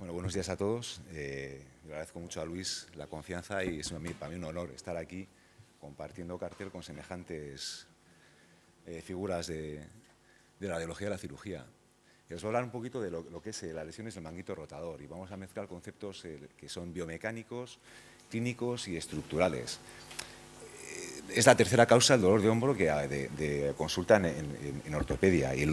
Bueno, buenos días a todos. Le agradezco mucho a Luis la confianza y es para mí un honor estar aquí compartiendo cartel con semejantes figuras de la radiología y la cirugía. Y os voy a hablar un poquito de lo que es las lesiones del manguito rotador y vamos a mezclar conceptos que son biomecánicos, clínicos y estructurales. Es la tercera causa del dolor de hombro que de consulta en ortopedia y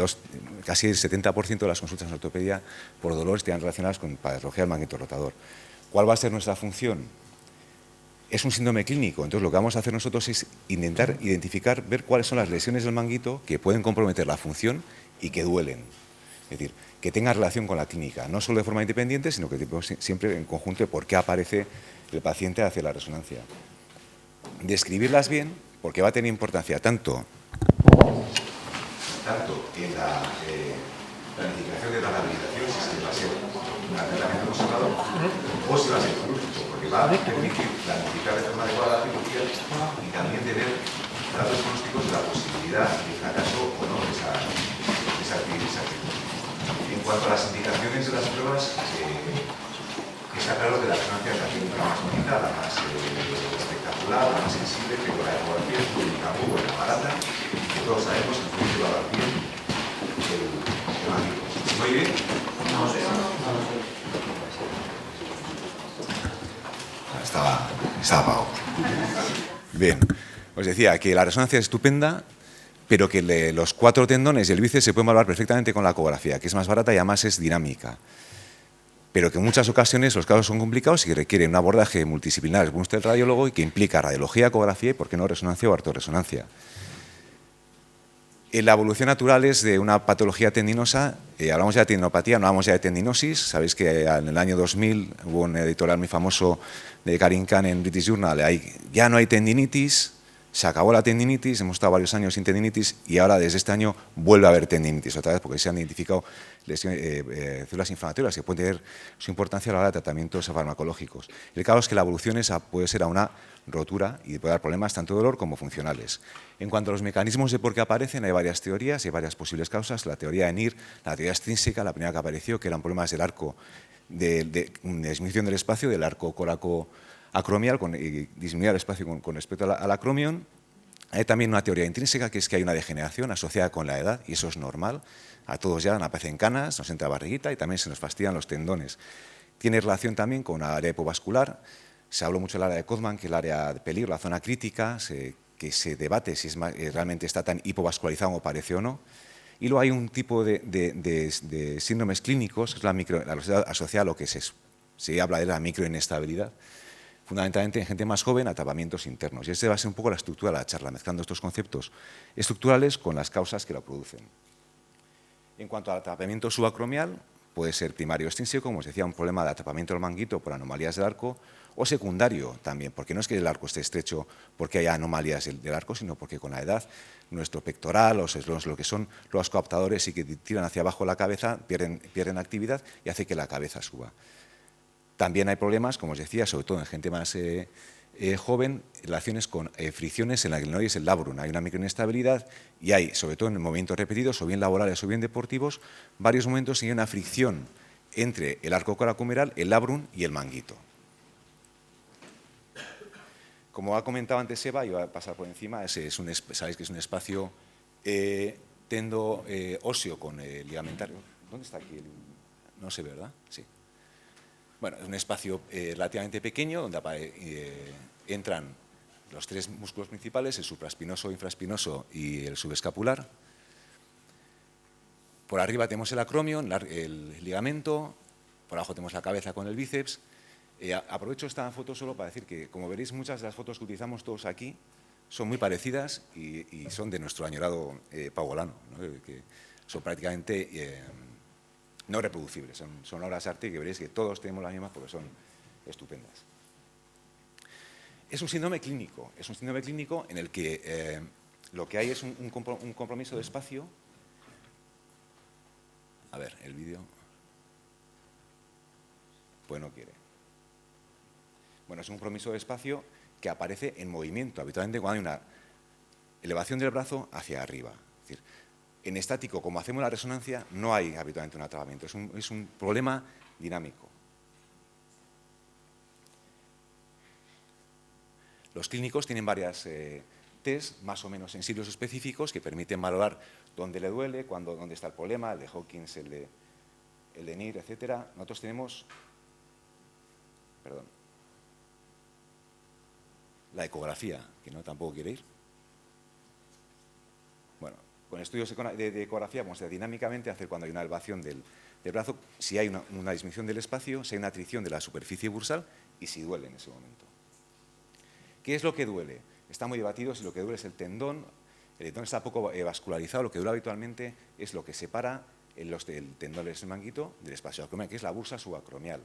casi el 70% de las consultas en ortopedia por dolores están relacionadas con patología del manguito rotador. ¿Cuál va a ser nuestra función? Es un síndrome clínico, entonces lo que vamos a hacer nosotros es intentar identificar, ver cuáles son las lesiones del manguito que pueden comprometer la función y que duelen. Es decir, que tengan relación con la clínica, no solo de forma independiente, sino que siempre en conjunto de por qué aparece el paciente hacia la resonancia. Describirlas bien, porque va a tener importancia tanto en la planificación de la rehabilitación, si va a ser un tratamiento conservador o si va a ser quirúrgico, porque va a permitir planificar de forma adecuada la cirugía y también tener datos pronósticos de la posibilidad de fracaso o no de esa actividad. En cuanto a las indicaciones de las pruebas, está claro que la resonancia es la más bonita, la más espectacular, la más sensible, que con la ecografía es pública, muy buena, barata, que todos sabemos que puede evaluar bien el manguito. ¿Se oye bien? No sé. Estaba apagado. Bien, os decía que la resonancia es estupenda, pero que los 4 tendones y el bíceps se pueden evaluar perfectamente con la ecografía, que es más barata y además es dinámica. Pero que en muchas ocasiones los casos son complicados y que requieren un abordaje multidisciplinar según usted el radiólogo y que implica radiología, ecografía y, por qué no, resonancia o ortorresonancia. La evolución natural es de una patología tendinosa, hablamos ya de tendinopatía, no hablamos ya de tendinosis. Sabéis que en el año 2000 hubo un editorial muy famoso de Karim Khan en British Journal, ya no hay tendinitis, se acabó la tendinitis, hemos estado varios años sin tendinitis y ahora desde este año vuelve a haber tendinitis otra vez porque se han identificado células inflamatorias que pueden tener su importancia a la hora de tratamientos farmacológicos. El caso es que la evolución puede ser a una rotura y puede dar problemas tanto de dolor como funcionales. En cuanto a los mecanismos de por qué aparecen, hay varias teorías y hay varias posibles causas. La teoría de NIR, la teoría extrínseca, la primera que apareció, que eran problemas del arco de disminución del espacio, del arco coracoacromial, disminuir el espacio con respecto al acromion. Hay también una teoría intrínseca, que es que hay una degeneración asociada con la edad, y eso es normal. A todos ya nos aparecen canas, nos entra barriguita y también se nos fastidian los tendones. Tiene relación también con la área hipovascular. Se habló mucho del área de Codman, que es el área de peligro, la zona crítica, que se debate si realmente está tan hipovascularizado como parece o no. Y luego hay un tipo de síndromes clínicos, que es la asociada a lo que se habla de la microinestabilidad, fundamentalmente en gente más joven, atrapamientos internos. Y esa va a ser un poco la estructura de la charla, mezclando estos conceptos estructurales con las causas que lo producen. En cuanto al atrapamiento subacromial, puede ser primario extrínseco, como os decía, un problema de atrapamiento del manguito por anomalías del arco, o secundario también, porque no es que el arco esté estrecho porque haya anomalías del arco, sino porque con la edad nuestro pectoral, lo que son los coaptadores, sí que tiran hacia abajo la cabeza, pierden actividad y hace que la cabeza suba. También hay problemas, como os decía, sobre todo en gente más joven, relaciones con fricciones en la glenoides y el labrum. Hay una microinestabilidad y hay, sobre todo en movimientos repetidos, o bien laborales o bien deportivos, varios momentos en que hay una fricción entre el arco coracomeral, el labrum y el manguito. Como ha comentado antes Eva, y voy a pasar por encima, sabéis que es un espacio óseo con ligamentario. ¿Dónde está aquí? No se ve, ¿verdad? Sí. Bueno, es un espacio relativamente pequeño donde entran los 3 músculos principales, el supraespinoso, infraespinoso y el subescapular. Por arriba tenemos el acromion, el ligamento, por abajo tenemos la cabeza con el bíceps. Aprovecho esta foto solo para decir que, como veréis, muchas de las fotos que utilizamos todos aquí son muy parecidas y son de nuestro añorado Pau Olano, ¿no? Que son prácticamente no reproducibles, son obras de arte que veréis que todos tenemos las mismas porque son estupendas. Es un síndrome clínico en el que lo que hay es un compromiso de espacio. A ver, el vídeo. Pues no quiere. Bueno, es un compromiso de espacio que aparece en movimiento, habitualmente cuando hay una elevación del brazo hacia arriba. Es decir, en estático, como hacemos la resonancia, no hay habitualmente un atrapamiento, es un problema dinámico. Los clínicos tienen varias test más o menos sensibles o específicos que permiten valorar dónde le duele, dónde está el problema, el de Hawkins, el de NIR, etcétera. Nosotros tenemos, la ecografía, que no tampoco quiere ir. Bueno, con estudios de ecografía vamos a dinámicamente hacer cuando hay una elevación del brazo, si hay una disminución del espacio, si hay una atrición de la superficie bursal y si duele en ese momento. ¿Qué es lo que duele? Está muy debatido si lo que duele es el tendón. El tendón está poco vascularizado, lo que duele habitualmente es lo que separa el tendón del manguito del espacio acromial, que es la bursa subacromial.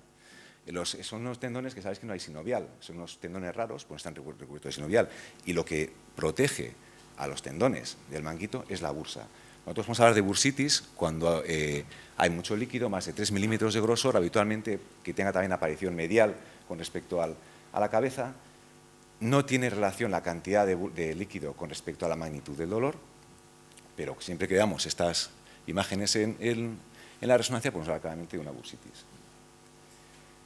Son unos tendones que sabéis que no hay sinovial, son unos tendones raros, pues están recubiertos de sinovial. Y lo que protege a los tendones del manguito es la bursa. Nosotros vamos a hablar de bursitis cuando hay mucho líquido, más de 3 milímetros de grosor, habitualmente que tenga también aparición medial con respecto a la cabeza. No tiene relación la cantidad de líquido con respecto a la magnitud del dolor, pero siempre que veamos estas imágenes en la resonancia, podemos hablar claramente de una bursitis.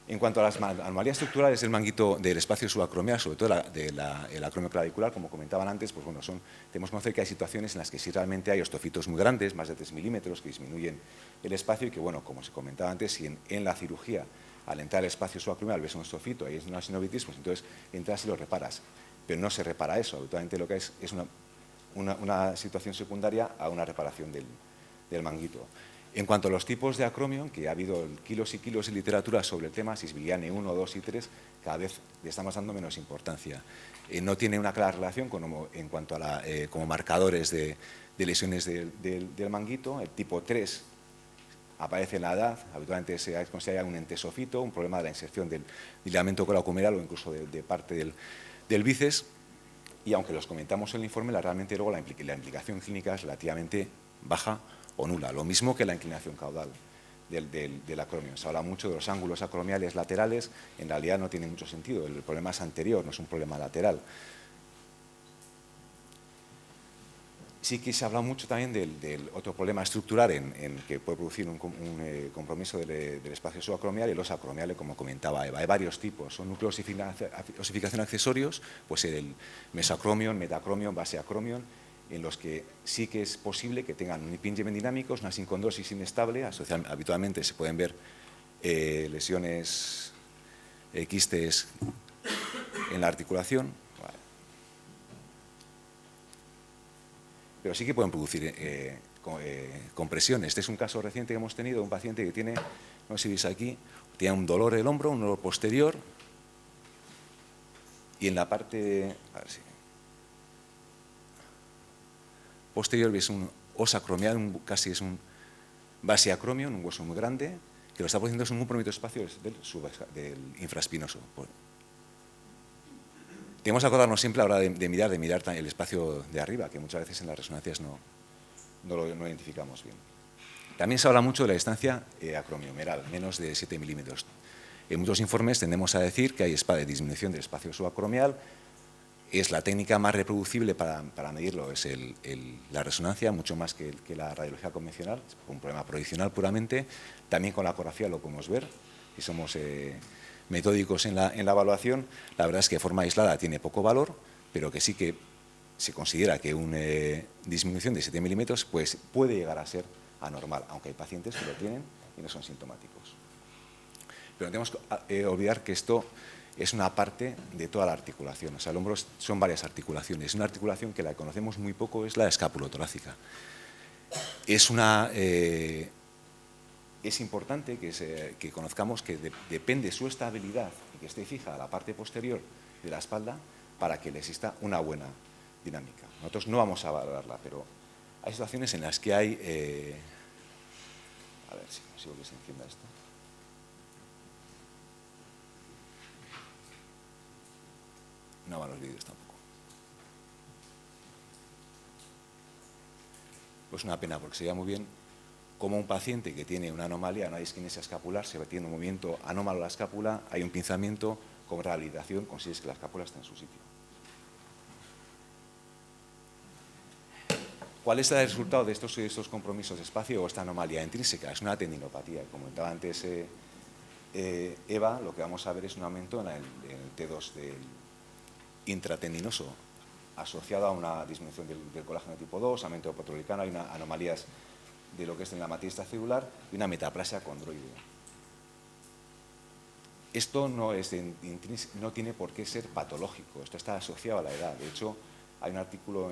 En cuanto a las anomalías estructurales del manguito del espacio subacromial, sobre todo el acromio clavicular, como comentaban antes, pues bueno, tenemos que conocer que hay situaciones en las que sí realmente hay osteofitos muy grandes, más de 3 milímetros, que disminuyen el espacio y que, bueno, como se comentaba antes, si en la cirugía, al entrar al espacio subacromial, ves un osteofito y es una sinovitis, pues entonces entras y lo reparas. Pero no se repara eso, habitualmente lo que es una situación secundaria a una reparación del manguito. En cuanto a los tipos de acromio, que ha habido kilos y kilos de literatura sobre el tema, Sisbiliane 1, 2 y 3, cada vez le estamos dando menos importancia. No tiene una clara relación en cuanto a como marcadores de lesiones del manguito. El tipo 3 aparece en la edad, habitualmente se considera un entesofito, un problema de la inserción del ligamento coracomeral o incluso de parte del bíceps. Y aunque los comentamos en el informe, realmente luego la implicación clínica es relativamente baja o nula, lo mismo que la inclinación caudal del acromio. Se habla mucho de los ángulos acromiales laterales, en realidad no tiene mucho sentido, el problema es anterior, no es un problema lateral. Sí que se habla mucho también del otro problema estructural en que puede producir un compromiso del espacio subacromial y los acromiales, como comentaba Eva. Hay varios tipos, son núcleos de osificación accesorios, pues el mesacromion, metacromion, baseacromion, en los que sí que es posible que tengan un impingement dinámicos, una sincondrosis inestable, habitualmente se pueden ver lesiones, quistes en la articulación, pero sí que pueden producir compresiones. Este es un caso reciente que hemos tenido, un paciente que tiene, no sé si veis aquí, tiene un dolor del hombro, un dolor posterior, y en la parte, a ver si, posterior ves un osacromial, casi es un baseacromio, un hueso muy grande, que lo está produciendo es un compromiso espacio del infraespinoso. Tenemos que acordarnos siempre a la hora de mirar el espacio de arriba, que muchas veces en las resonancias no lo identificamos bien. También se habla mucho de la distancia acromiomeral, menos de 7 milímetros. En muchos informes tendemos a decir que hay disminución del espacio subacromial. Es la técnica más reproducible para medirlo, es la resonancia, mucho más que la radiología convencional, es un problema proyeccional puramente. También con la ecografía lo podemos ver, si somos metódicos en la evaluación. La verdad es que de forma aislada tiene poco valor, pero que sí que se considera que una disminución de 7 milímetros pues, puede llegar a ser anormal, aunque hay pacientes que lo tienen y no son sintomáticos. Pero no tenemos que olvidar que esto es una parte de toda la articulación. O sea, el hombro son varias articulaciones. Una articulación que la conocemos muy poco es la escapulotorácica. Es importante que conozcamos que depende su estabilidad y que esté fija a la parte posterior de la espalda para que le exista una buena dinámica. Nosotros no vamos a valorarla, pero hay situaciones en las que hay... a ver si consigo que se encienda esto. No van los vídeos tampoco. Pues una pena, porque sería muy bien como un paciente que tiene una anomalía, una disquinesia escapular, se tiene un movimiento anómalo a la escápula, hay un pinzamiento, con rehabilitación consigues que la escápula esté en su sitio. ¿Cuál es el resultado de estos compromisos de espacio o esta anomalía intrínseca? Es una tendinopatía. Como comentaba antes Eva, lo que vamos a ver es un aumento en el T2 intratendinoso asociado a una disminución del colágeno tipo 2, aumento de proteolicano, hay anomalías de lo que es en la matriz extracelular y una metaplasia condroide. Esto no tiene por qué ser patológico, esto está asociado a la edad. De hecho, hay un artículo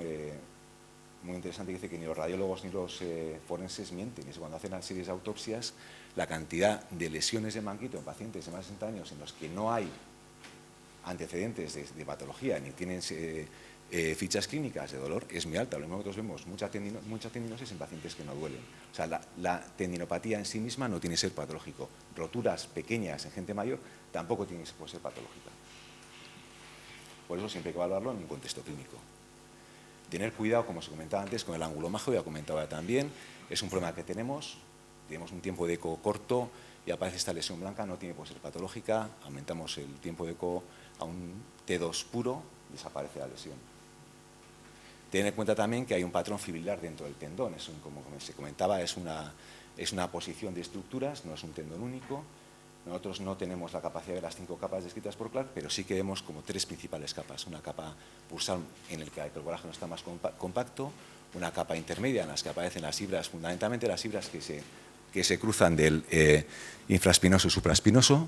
muy interesante que dice que ni los radiólogos ni los forenses mienten. Es cuando hacen las series de autopsias, la cantidad de lesiones de manguito en pacientes de más de 60 años en los que no hay antecedentes de patología ni tienen fichas clínicas de dolor es muy alta. Lo mismo que nosotros vemos mucha tendinosis en pacientes que no duelen. O sea, la tendinopatía en sí misma no tiene que ser patológico. Roturas pequeñas en gente mayor tampoco tiene que ser patológica. Por eso siempre hay que evaluarlo en un contexto clínico. Tener cuidado, como se comentaba antes, con el ángulo majo, ya comentaba también, es un problema que tenemos un tiempo de eco corto y aparece esta lesión blanca, no tiene por ser patológica, aumentamos el tiempo de eco a un T2 puro, desaparece la lesión. Tener en cuenta también que hay un patrón fibrilar dentro del tendón, como se comentaba, es una posición de estructuras, no es un tendón único. Nosotros no tenemos la capacidad de las 5 capas descritas por Clark, pero sí que vemos como 3 principales capas. Una capa bursal en la que el colágeno está más compacto, una capa intermedia en las que aparecen las fibras, fundamentalmente las fibras que se cruzan del infraespinoso y supraespinoso,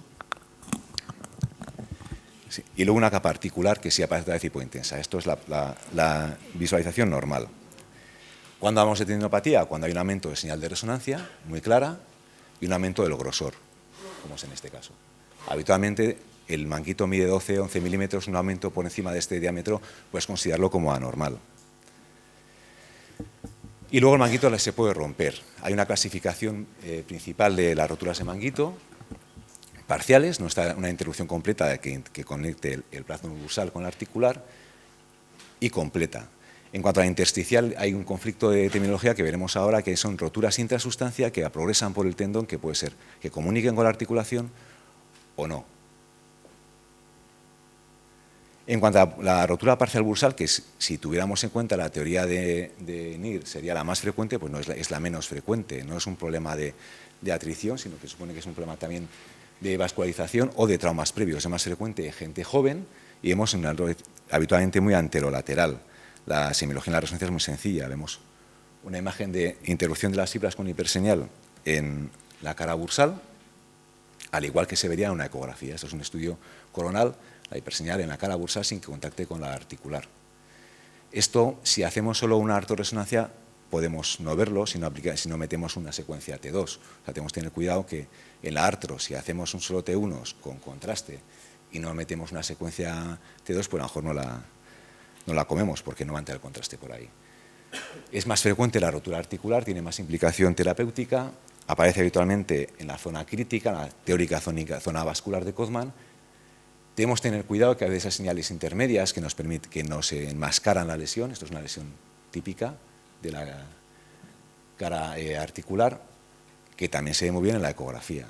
sí, y luego una capa articular que sí aparece de tipo intensa. Esto es la visualización normal. ¿Cuándo hablamos de tendinopatía? Cuando hay un aumento de señal de resonancia muy clara y un aumento del grosor, como es en este caso. Habitualmente el manguito mide 12-11 milímetros, un aumento por encima de este diámetro puedes considerarlo como anormal. Y luego el manguito se puede romper. Hay una clasificación principal de las roturas de manguito, parciales, no está una interrupción completa que conecte el brazo bursal con el articular, y completa. En cuanto a la intersticial, hay un conflicto de terminología que veremos ahora, que son roturas intrasustancia que progresan por el tendón, que puede ser que comuniquen con la articulación o no. En cuanto a la rotura parcial bursal, que si tuviéramos en cuenta la teoría de NIR sería la más frecuente, pues no es la menos frecuente. No es un problema de atrición, sino que supone que es un problema también de vascularización o de traumas previos. Es más frecuente en gente joven y vemos habitualmente muy anterolateral. La semiología en la resonancia es muy sencilla. Vemos una imagen de interrupción de las fibras con hiperseñal en la cara bursal, al igual que se vería en una ecografía. Esto es un estudio coronal, la hiperseñal en la cara bursal sin que contacte con la articular. Esto, si hacemos solo una artorresonancia, podemos no verlo si no metemos una secuencia T2. O sea, tenemos que tener cuidado que en la artro, si hacemos un solo T1 con contraste y no metemos una secuencia T2, pues a lo mejor no la comemos porque no va a entrar el contraste por ahí. Es más frecuente la rotura articular, tiene más implicación terapéutica, aparece habitualmente en la zona crítica, en la teórica zona vascular de Codman. Debemos tener cuidado que hay esas señales intermedias que nos enmascaran la lesión. Esto es una lesión típica de la cara articular, que también se ve muy bien en la ecografía.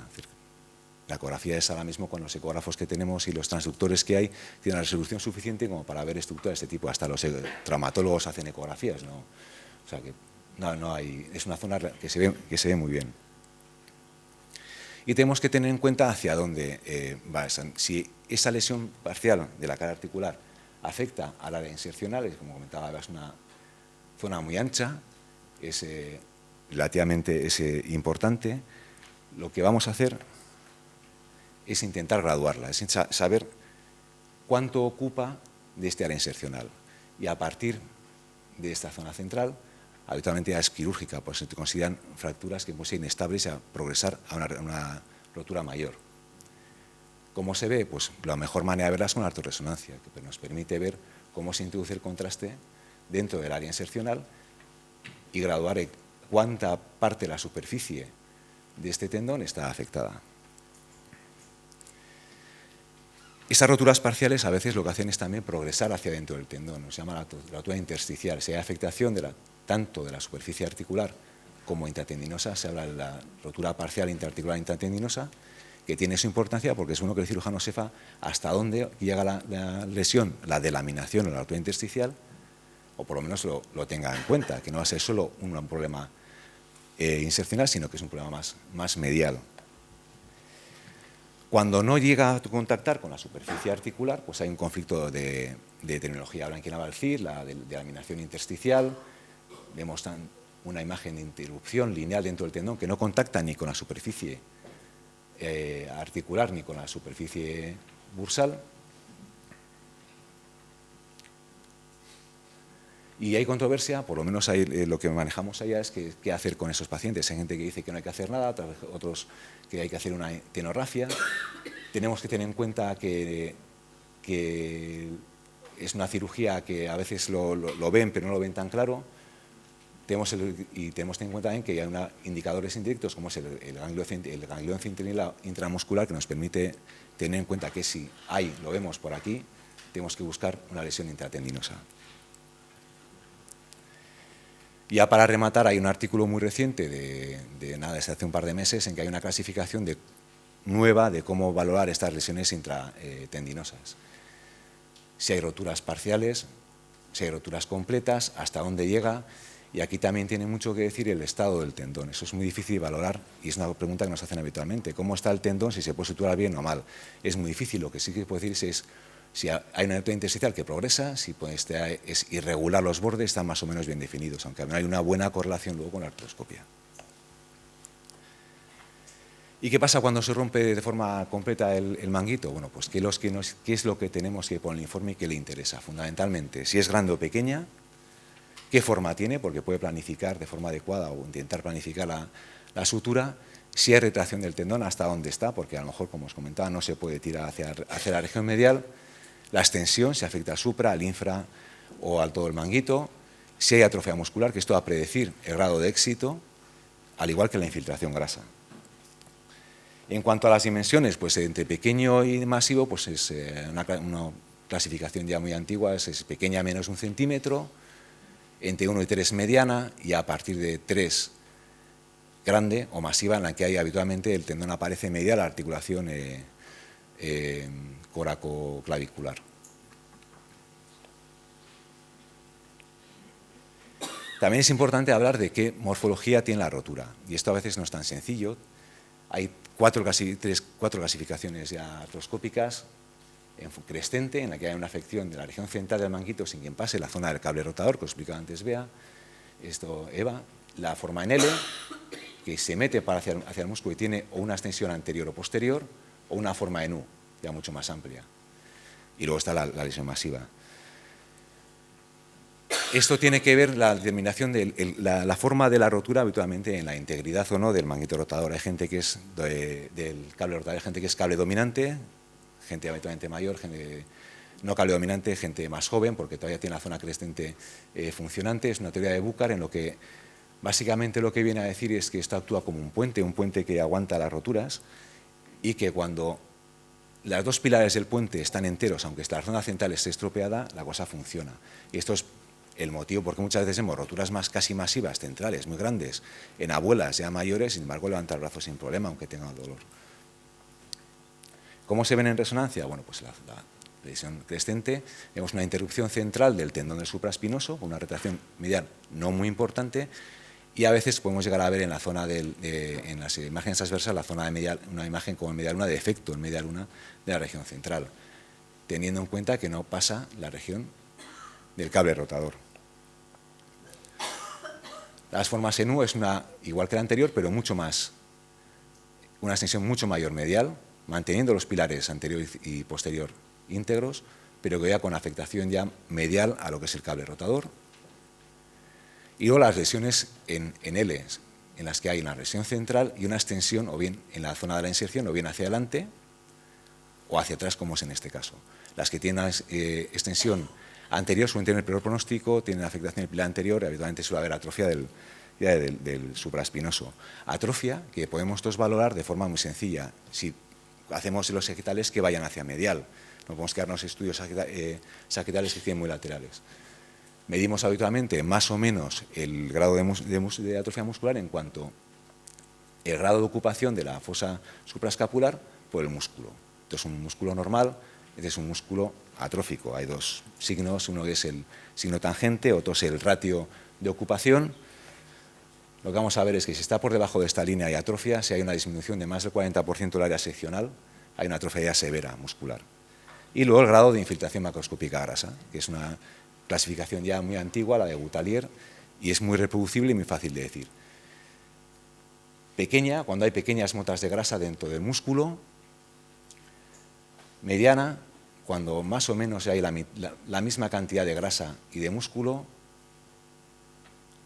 La ecografía es ahora mismo con los ecógrafos que tenemos y los transductores que hay, tienen una resolución suficiente como para ver estructuras de este tipo. Hasta los traumatólogos hacen ecografías, ¿no? O sea que no hay, es una zona que se ve muy bien. Y tenemos que tener en cuenta hacia dónde va esa. Si esa lesión parcial de la cara articular afecta al área insercional, como comentaba, es una zona muy ancha, es relativamente importante, lo que vamos a hacer es intentar graduarla, es saber cuánto ocupa de este área insercional. Y a partir de esta zona central, habitualmente ya es quirúrgica, pues se consideran fracturas que pueden ser inestables y a progresar a una rotura mayor. ¿Cómo se ve? Pues la mejor manera de verla es con la artorresonancia, que nos permite ver cómo se introduce el contraste dentro del área insercional y graduar cuánta parte de la superficie de este tendón está afectada. Estas roturas parciales a veces lo que hacen es también progresar hacia dentro del tendón, se llama la rotura intersticial. Si hay afectación tanto de la superficie articular como intratendinosa, se habla de la rotura parcial interarticular intratendinosa, que tiene su importancia porque es bueno que el cirujano sepa hasta dónde llega la lesión, la delaminación o la rotura intersticial, o por lo menos lo tenga en cuenta, que no va a ser solo un problema insercional, sino que es un problema más medial. Cuando no llega a contactar con la superficie articular, pues hay un conflicto de terminología branquionavalcil, de laminación intersticial. Vemos una imagen de interrupción lineal dentro del tendón que no contacta ni con la superficie articular ni con la superficie bursal. Y hay controversia, por lo menos lo que manejamos allá es qué hacer con esos pacientes. Hay gente que dice que no hay que hacer nada, otros que hay que hacer una tenorrafia. Tenemos que tener en cuenta que es una cirugía que a veces lo ven, pero no lo ven tan claro. Tenemos que tener en cuenta también que hay indicadores indirectos, como es el ganglión centinela intramuscular, que nos permite tener en cuenta que si lo vemos por aquí, tenemos que buscar una lesión intratendinosa. Ya para rematar, hay un artículo muy reciente, desde hace un par de meses, en que hay una clasificación nueva de cómo valorar estas lesiones intratendinosas. Si hay roturas parciales, si hay roturas completas, hasta dónde llega, y aquí también tiene mucho que decir el estado del tendón. Eso es muy difícil de valorar y es una pregunta que nos hacen habitualmente. ¿Cómo está el tendón? Si se puede suturar bien o mal. Es muy difícil. Lo que sí que puedo decir es si hay una rotura intersticial que progresa, si es irregular los bordes, están más o menos bien definidos, aunque no hay una buena correlación luego con la artroscopia. ¿Y qué pasa cuando se rompe de forma completa el manguito? Bueno, pues ¿qué es lo que tenemos que poner en el informe y qué le interesa? Fundamentalmente, si es grande o pequeña, qué forma tiene, porque puede planificar de forma adecuada o intentar planificar la sutura, si hay retracción del tendón, hasta dónde está, porque a lo mejor, como os comentaba, no se puede tirar hacia la región medial, la extensión, si afecta al supra, al infra o al todo el manguito, si hay atrofia muscular, que esto va a predecir el grado de éxito, al igual que la infiltración grasa. En cuanto a las dimensiones, pues entre pequeño y masivo, pues es una clasificación ya muy antigua, es pequeña menos 1 centímetro, entre 1 y 3 mediana, y a partir de 3 grande o masiva, en la que hay habitualmente el tendón aparece medial a la articulación coracoclavicular. También es importante hablar de qué morfología tiene la rotura, y esto a veces no es tan sencillo. Hay cuatro clasificaciones ya artroscópicas: en crescente, en la que hay una afección de la región central del manguito sin que pase la zona del cable rotador, que os explicaba antes Bea, Eva; la forma en L, que se mete hacia el músculo y tiene o una extensión anterior o posterior, o una forma en U, ya mucho más amplia. Y luego está la lesión masiva. Esto tiene que ver la determinación de la forma de la rotura habitualmente en la integridad o no del manguito rotador. Hay gente que es del cable rotador, hay gente que es cable dominante, gente habitualmente mayor, gente no cable dominante, gente más joven, porque todavía tiene la zona crescente funcionante. Es una teoría de Bucar en lo que básicamente lo que viene a decir es que esto actúa como un puente que aguanta las roturas, y que cuando los dos pilares del puente están enteros, aunque la zona central esté estropeada, la cosa funciona. Y esto es el motivo porque muchas veces vemos roturas casi masivas, centrales, muy grandes, en abuelas ya mayores, sin embargo levanta el brazo sin problema, aunque tenga dolor. ¿Cómo se ven en resonancia? Bueno, pues la lesión crescente, vemos una interrupción central del tendón del supraespinoso, con una retracción medial no muy importante, y a veces podemos llegar a ver en la zona en las imágenes transversales, la zona de medial, una imagen como en medial luna, de efecto en medial luna de la región central, teniendo en cuenta que no pasa la región del cable rotador. Las formas en U es igual que la anterior, pero una extensión mucho mayor medial, manteniendo los pilares anterior y posterior íntegros, pero que ya con afectación ya medial a lo que es el cable rotador. Y luego las lesiones en L, en las que hay una lesión central y una extensión, o bien en la zona de la inserción, o bien hacia adelante o hacia atrás, como es en este caso. Las que tienen extensión anterior suelen tener peor pronóstico, tienen afectación del pilar anterior, y habitualmente suele haber atrofia del supraespinoso. Atrofia que podemos valorar de forma muy sencilla. Si hacemos los sagietales que vayan hacia medial, no podemos quedarnos estudios sagietales que queden muy laterales. Medimos habitualmente más o menos el grado de atrofia muscular en cuanto el grado de ocupación de la fosa supraescapular por el músculo. Esto es un músculo normal, este es un músculo atrófico. Hay dos signos, uno es el signo tangente, otro es el ratio de ocupación. Lo que vamos a ver es que si está por debajo de esta línea hay atrofia, si hay una disminución de más del 40% del área seccional, hay una atrofia severa muscular. Y luego el grado de infiltración macroscópica grasa, que es una clasificación ya muy antigua, la de Boutalier, y es muy reproducible y muy fácil de decir. Pequeña, cuando hay pequeñas motas de grasa dentro del músculo. Mediana, cuando más o menos hay la misma cantidad de grasa y de músculo.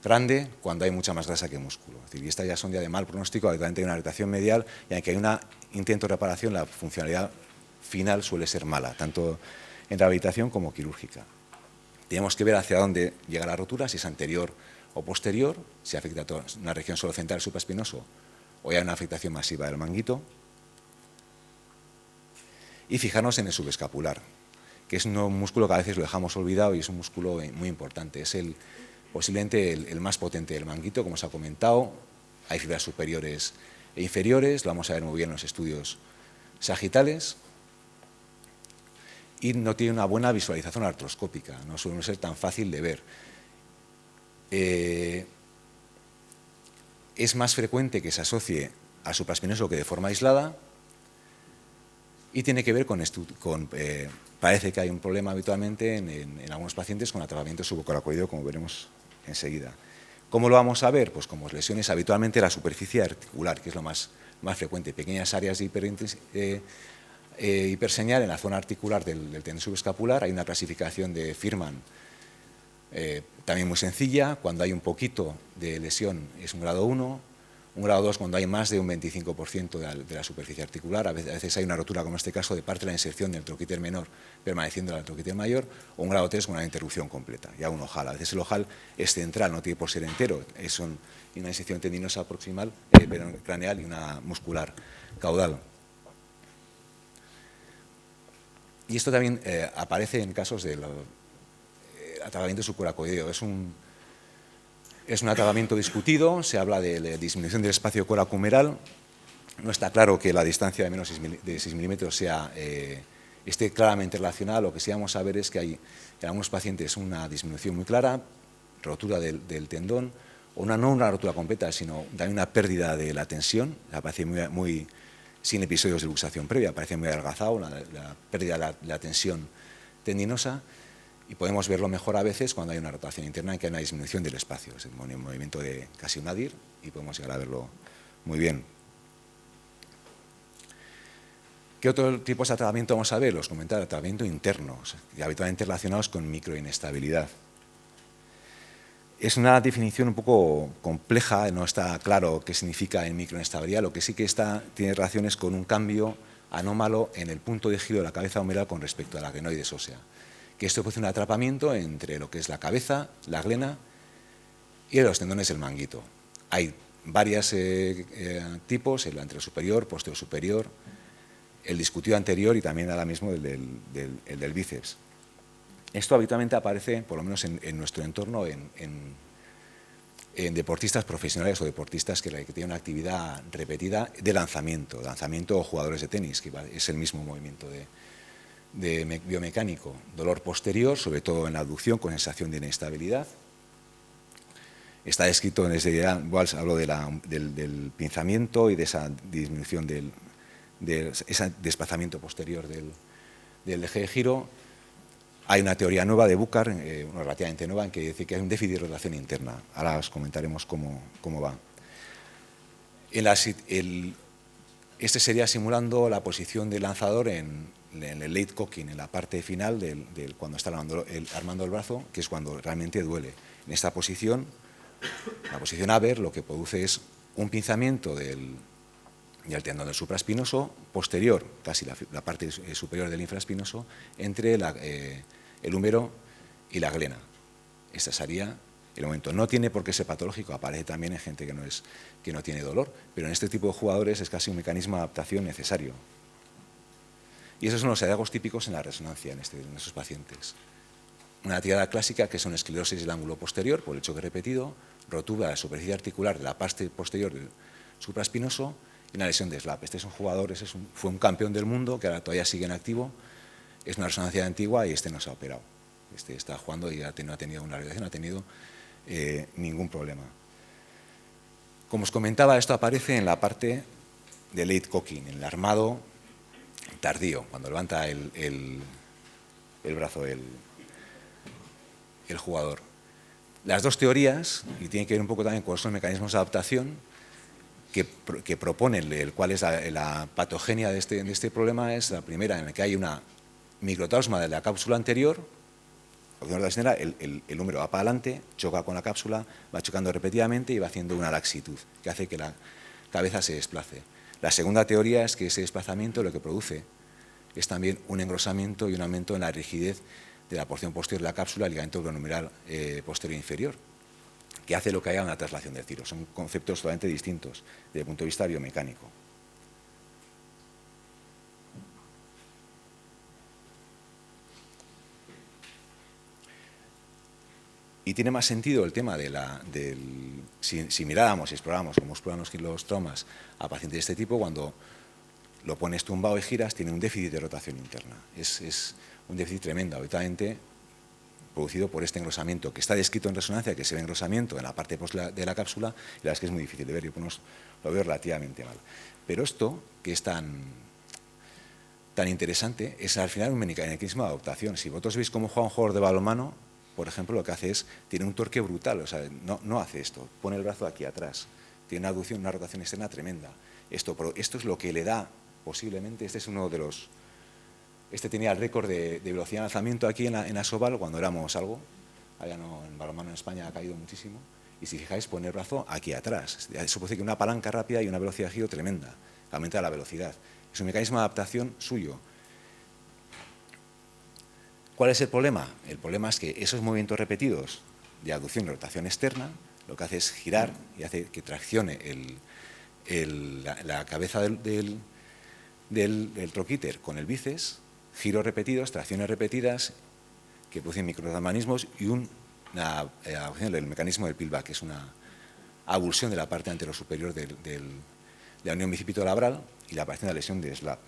Grande, cuando hay mucha más grasa que músculo. Es decir, y estas ya son ya de mal pronóstico, habitualmente hay una irritación medial, y aunque hay un intento de reparación, la funcionalidad final suele ser mala, tanto en rehabilitación como quirúrgica. Tenemos que ver hacia dónde llega la rotura, si es anterior o posterior, si afecta a toda una región solo central supraespinoso o hay una afectación masiva del manguito. Y fijarnos en el subescapular, que es un músculo que a veces lo dejamos olvidado y es un músculo muy importante. Es posiblemente el más potente del manguito, como os ha comentado. Hay fibras superiores e inferiores, lo vamos a ver muy bien en los estudios sagitales. Y no tiene una buena visualización artroscópica, no suele ser tan fácil de ver. Es más frecuente que se asocie al supraespinoso que de forma aislada, y tiene que ver parece que hay un problema habitualmente en algunos pacientes con atrapamiento subcoracoideo, como veremos enseguida. ¿Cómo lo vamos a ver? Pues como lesiones habitualmente la superficie articular, que es lo más frecuente, pequeñas áreas de hiperseñal en la zona articular del tendón subescapular. Hay una clasificación de Firman también muy sencilla. Cuando hay un poquito de lesión es un grado 1, un grado 2 cuando hay más de un 25% de la superficie articular. A veces hay una rotura, como en este caso, de parte de la inserción del troquíter menor permaneciendo en el troquíter mayor, o un grado 3 con una interrupción completa, ya un ojal. A veces el ojal es central, no tiene por ser entero, es una inserción tendinosa proximal, craneal y una muscular caudal. Y esto también aparece en casos del atrapamiento subcoracoideo. Es un atrapamiento discutido, se habla de la disminución del espacio coracumeral. No está claro que la distancia de menos de 6 milímetros esté claramente relacionada. Lo que sí vamos a ver es que hay en algunos pacientes una disminución muy clara, rotura del tendón, o no una rotura completa, sino también una pérdida de la tensión. Aparece muy sin episodios de luxación previa, parece muy adelgazado, la pérdida de la tensión tendinosa. Y podemos verlo mejor a veces cuando hay una rotación interna en que hay una disminución del espacio. Es un movimiento de casi un nadir y podemos llegar a verlo muy bien. ¿Qué otros tipos de tratamiento vamos a ver? Los comentaba, tratamiento internos, y habitualmente relacionados con microinestabilidad. Es una definición un poco compleja, no está claro qué significa en microinestabilidad. Lo que sí que tiene relaciones con un cambio anómalo en el punto de giro de la cabeza humeral con respecto a la glenoides ósea. Que esto produce un atrapamiento entre lo que es la cabeza, la glena y los tendones del manguito. Hay varios tipos, el anterior superior, posterior superior, el discutido anterior y también ahora mismo el del bíceps. Esto habitualmente aparece, por lo menos en nuestro entorno, en deportistas profesionales o deportistas que tienen una actividad repetida de lanzamiento o jugadores de tenis, que es el mismo movimiento de biomecánico. Dolor posterior, sobre todo en la abducción, con sensación de inestabilidad. Está descrito en ese Walsh, hablo del pinzamiento y de esa disminución de ese desplazamiento posterior del eje de giro. Hay una teoría nueva de Bucar, relativamente nueva, en que dice que hay un déficit de rotación interna. Ahora os comentaremos cómo va. Este sería simulando la posición del lanzador en el late cocking, en la parte final cuando está armando el brazo, que es cuando realmente duele. En esta posición, la posición Haber, lo que produce es un pinzamiento del tendón del supraespinoso posterior, casi la parte superior del infraespinoso, entre el húmero y la glena. Este sería el momento. No tiene por qué ser patológico, aparece también en gente que no tiene dolor, pero en este tipo de jugadores es casi un mecanismo de adaptación necesario. Y esos son los hallazgos típicos en la resonancia en esos pacientes. Una tirada clásica que son esclerosis del ángulo posterior, por el choque repetido, rotura de la superficie articular de la parte posterior del supraespinoso y una lesión de SLAP. Este es un jugador, fue un campeón del mundo que ahora todavía sigue en activo, es una resonancia antigua y este no se ha operado. Este está jugando y no ha tenido una radiación, no ha tenido ningún problema. Como os comentaba, esto aparece en la parte de late cocking, en el armado tardío, cuando levanta el brazo el jugador. Las dos teorías, y tiene que ver un poco también con esos mecanismos de adaptación que proponen cuál es la patogenia de este problema, es la primera en la que hay una microtrauma de la cápsula anterior. El húmero va para adelante, choca con la cápsula, va chocando repetidamente y va haciendo una laxitud, que hace que la cabeza se desplace. La segunda teoría es que ese desplazamiento lo que produce es también un engrosamiento y un aumento en la rigidez de la porción posterior de la cápsula, el ligamento glomerular posterior inferior, que hace lo que haya una traslación del tiro. Son conceptos totalmente distintos desde el punto de vista biomecánico. Y tiene más sentido el tema si miráramos y exploráramos cómo exploran los traumas a pacientes de este tipo, cuando lo pones tumbado y giras, tiene un déficit de rotación interna. Es un déficit tremendo, habitualmente producido por este engrosamiento, que está descrito en resonancia, que se ve engrosamiento en la parte de la cápsula, y la verdad es que es muy difícil de ver, yo lo veo relativamente mal. Pero esto, que es tan interesante, es al final un mecanismo de adaptación. Si vosotros veis cómo juega un jugador de balonmano, por ejemplo, lo que hace es, tiene un torque brutal, o sea, no hace esto, pone el brazo aquí atrás, tiene una aducción, una rotación externa tremenda. Esto es lo que le da, posiblemente, este es uno de los... Este tenía el récord de velocidad de lanzamiento aquí en Asobal cuando éramos algo, allá no, en balonmano en España ha caído muchísimo, y si fijáis, pone el brazo aquí atrás. Eso puede ser que una palanca rápida y una velocidad de giro tremenda, aumenta la velocidad. Es un mecanismo de adaptación suyo. ¿Cuál es el problema? El problema es que esos movimientos repetidos de aducción y rotación externa lo que hace es girar y hace que traccione la cabeza del troquíter con el bíceps, giros repetidos, tracciones repetidas que producen microtraumatismos y el mecanismo del pillback, que es una avulsión de la parte anterosuperior de la unión bicipito-labral y la aparición de la lesión de SLAP.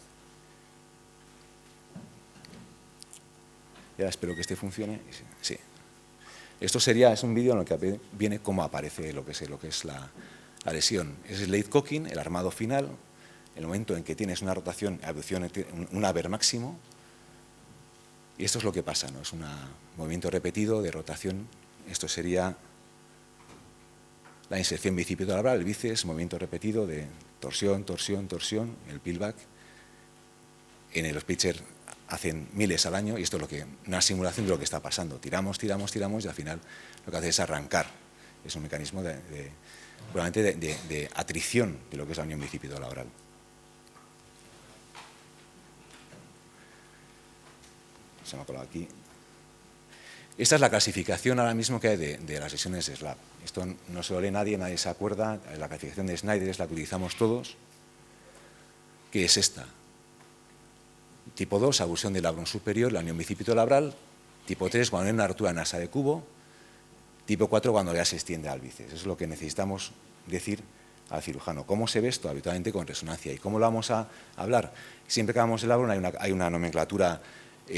Ya espero que este funcione. Sí. Esto es un vídeo en el que viene cómo aparece lo que es la lesión. Es el late cocking, el armado final, el momento en que tienes una rotación, abducción, un haber máximo, y esto es lo que pasa, ¿no? Es un movimiento repetido de rotación. Esto sería la inserción bicipito-labral, el bíceps, movimiento repetido de torsión, torsión, torsión, el pillback. En los pitchers hacen miles al año y esto es una simulación de lo que está pasando. Tiramos, tiramos, tiramos y al final lo que hace es arrancar. Es un mecanismo probablemente de atrición de lo que es la unión bicipito-labral. Se me ha colado aquí. Esta es la clasificación ahora mismo que hay de las lesiones de SLAP. Esto no se lo lee nadie se acuerda. La clasificación de Snyder es la que utilizamos todos, que es esta. Tipo 2, abulsión del labrum superior, la unión bicipito-labral. Tipo 3, cuando hay una rotura en asa de cubo. Tipo 4, cuando ya se extiende al bíceps. Eso es lo que necesitamos decir al cirujano. ¿Cómo se ve esto? Habitualmente con resonancia. ¿Y cómo lo vamos a hablar? Siempre que hagamos el labrum hay una nomenclatura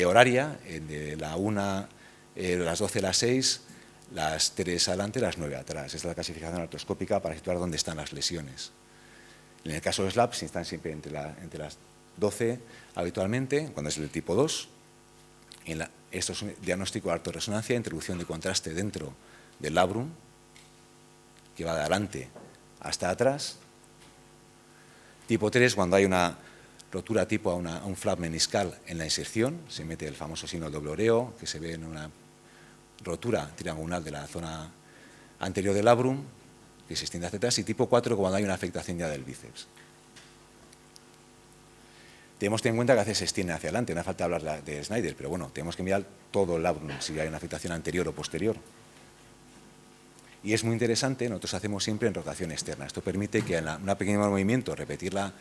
horaria, de la 1, las 12, las 6, las 3 adelante, las 9 atrás. Esta es la clasificación artroscópica para situar dónde están las lesiones. En el caso de SLAP, si están siempre entre las 12 habitualmente, cuando es el tipo 2. Esto es un diagnóstico de artorresonancia, introducción de contraste dentro del labrum, que va de adelante hasta atrás. Tipo 3, cuando hay una rotura tipo a un flap meniscal en la inserción, se mete el famoso signo doble oreo, que se ve en una rotura triangular de la zona anterior del labrum, que se extiende hacia atrás. Y tipo 4, cuando hay una afectación ya del bíceps. Tenemos que tener en cuenta que a veces se extiende hacia adelante, no hace falta hablar de Snyder, pero bueno, tenemos que mirar todo el labrum, si hay una afectación anterior o posterior. Y es muy interesante, nosotros hacemos siempre en rotación externa. Esto permite que en un pequeño movimiento, repetir la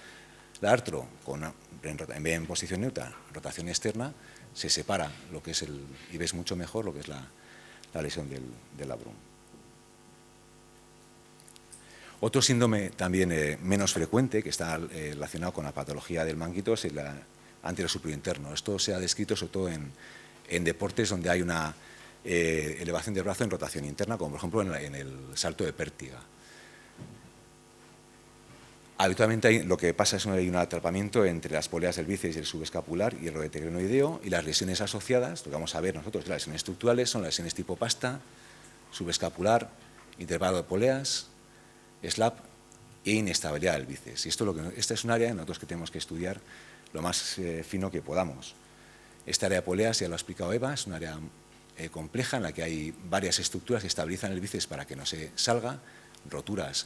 artro en posición neutra, rotación externa, se separa lo que es y ves mucho mejor lo que es la lesión del labrum. Otro síndrome también menos frecuente, que está relacionado con la patología del manguito, es el anterosuperior interno. Esto se ha descrito sobre todo en deportes donde hay una elevación del brazo en rotación interna, como por ejemplo en el salto de pértiga. Habitualmente lo que pasa es que hay un atrapamiento entre las poleas del bíceps y el subescapular y el rodetegrenoideo, y las lesiones asociadas, lo que vamos a ver nosotros, las lesiones estructurales, son las lesiones tipo pasta, subescapular, intervalo de poleas, slap e inestabilidad del bíceps. Y esta es un área en nosotros que tenemos que estudiar lo más fino que podamos. Esta área de poleas, ya lo ha explicado Eva, es un área compleja en la que hay varias estructuras que estabilizan el bíceps para que no se salga, roturas,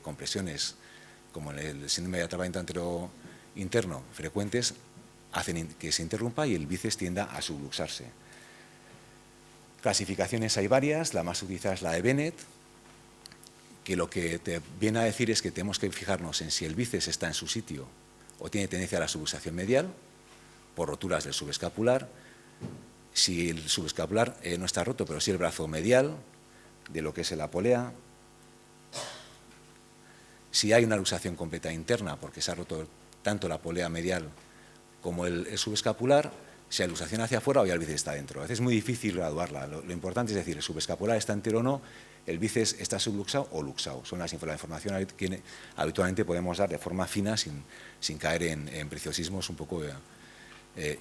compresiones, como en el síndrome de atrapamiento antero interno frecuentes, hacen que se interrumpa y el bíceps tienda a subluxarse. Clasificaciones hay varias, la más utilizada es la de Bennett, que lo que te viene a decir es que tenemos que fijarnos en si el bíceps está en su sitio o tiene tendencia a la subluxación medial, por roturas del subescapular, si el subescapular no está roto, pero sí el brazo medial, de lo que es la polea, si hay una luxación completa interna, porque se ha roto tanto la polea medial como el subescapular, si hay luxación hacia afuera o ya el bíceps está dentro. A veces es muy difícil graduarla. Lo importante es decir, el subescapular está entero o no, el bíceps está subluxado o luxado. Son la información que habitualmente podemos dar de forma fina sin caer en preciosismos un poco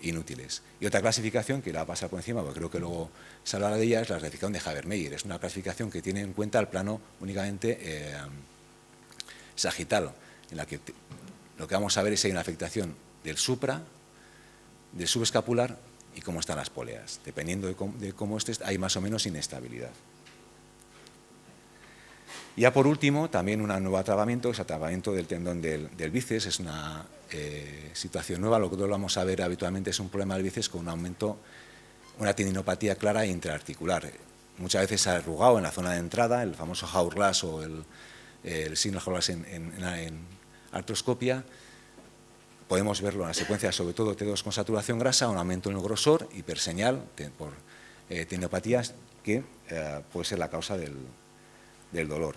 inútiles. Y otra clasificación, que la va a pasar por encima, porque creo que luego se hablará de ella, es la clasificación de Haber-Meyer. Es una clasificación que tiene en cuenta el plano únicamente sagital, en la que lo que vamos a ver es si hay una afectación del supra, del subescapular y cómo están las poleas. Dependiendo de cómo estés, hay más o menos inestabilidad. Ya por último, también un nuevo atrapamiento, es atrapamiento del tendón del bíceps, es una situación nueva. Lo que todos vamos a ver habitualmente es un problema del bíceps con un aumento, una tendinopatía clara e intraarticular. Muchas veces arrugado en la zona de entrada, el famoso hourglass o el signal hourglass en artroscopia. Podemos verlo en la secuencia, sobre todo T2 con saturación grasa, un aumento en el grosor, hiperseñal por tendinopatías, que puede ser la causa del dolor.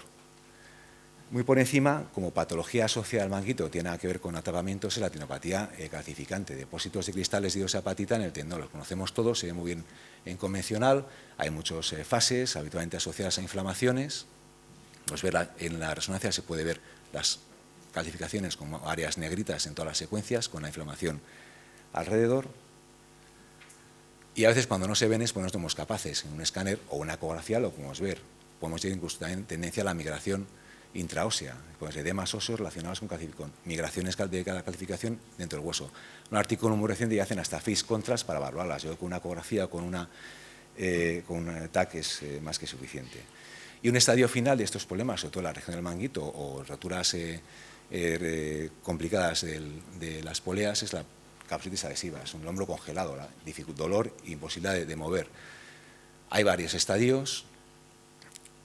Muy por encima, como patología asociada al manguito, tiene que ver con atrapamientos, es la tendinopatía calcificante, depósitos de cristales de iodosa-apatita en el tendón. Los conocemos todos, se ve muy bien en convencional, hay muchas fases, habitualmente asociadas a inflamaciones. En la resonancia se puede ver las calcificaciones como áreas negritas en todas las secuencias, con la inflamación alrededor. Y a veces cuando no se ven es porque no somos capaces, en un escáner o una ecografía lo podemos ver. Podemos tener incluso también tendencia a la migración intraósea, pues edemas óseos relacionados con migraciones de cada calcificación dentro del hueso. Un artículo muy reciente ya hacen hasta phase contrast para evaluarlas. Yo creo que con una ecografía o con un TAC es más que suficiente. Y un estadio final de estos problemas, sobre todo en la región del manguito o roturas complicadas de las poleas, es la capsulitis adhesiva, es un hombro congelado, dolor e imposibilidad de mover. Hay varios estadios.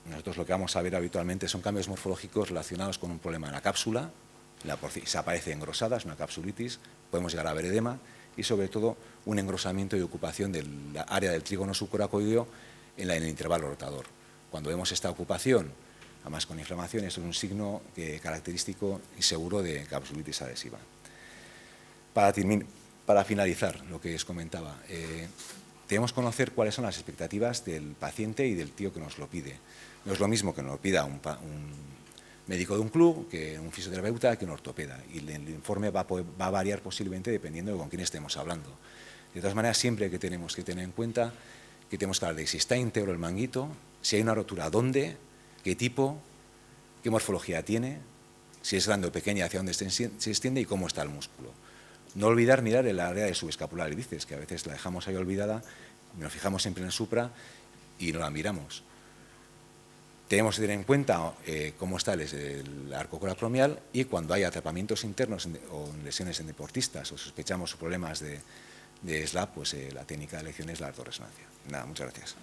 Nosotros lo que vamos a ver habitualmente son cambios morfológicos relacionados con un problema en la cápsula, se aparece engrosada, es una capsulitis, podemos llegar a ver edema y sobre todo un engrosamiento y ocupación del área del trígono subcoracoideo en el intervalo rotador. Cuando vemos esta ocupación, además con inflamación, esto es un signo característico y seguro de capsulitis adhesiva. Para finalizar lo que os comentaba, debemos conocer cuáles son las expectativas del paciente y del tío que nos lo pide. No es lo mismo que nos lo pida un médico de un club, que un fisioterapeuta, que un ortopeda. Y el informe va a variar posiblemente dependiendo de con quién estemos hablando. De todas maneras, siempre que tenemos que tener en cuenta que tenemos que hablar de si está íntegro el manguito, si hay una rotura, dónde, qué tipo, qué morfología tiene, si es grande o pequeña, hacia dónde se extiende y cómo está el músculo. No olvidar mirar el área de subescapular del bíceps, que a veces la dejamos ahí olvidada, nos fijamos siempre en el supra y no la miramos. Tenemos que tener en cuenta cómo está el arco coracomial y cuando hay atrapamientos internos o lesiones en deportistas o sospechamos problemas de SLAP, pues la técnica de elección es la artorresonancia. Nada, muchas gracias.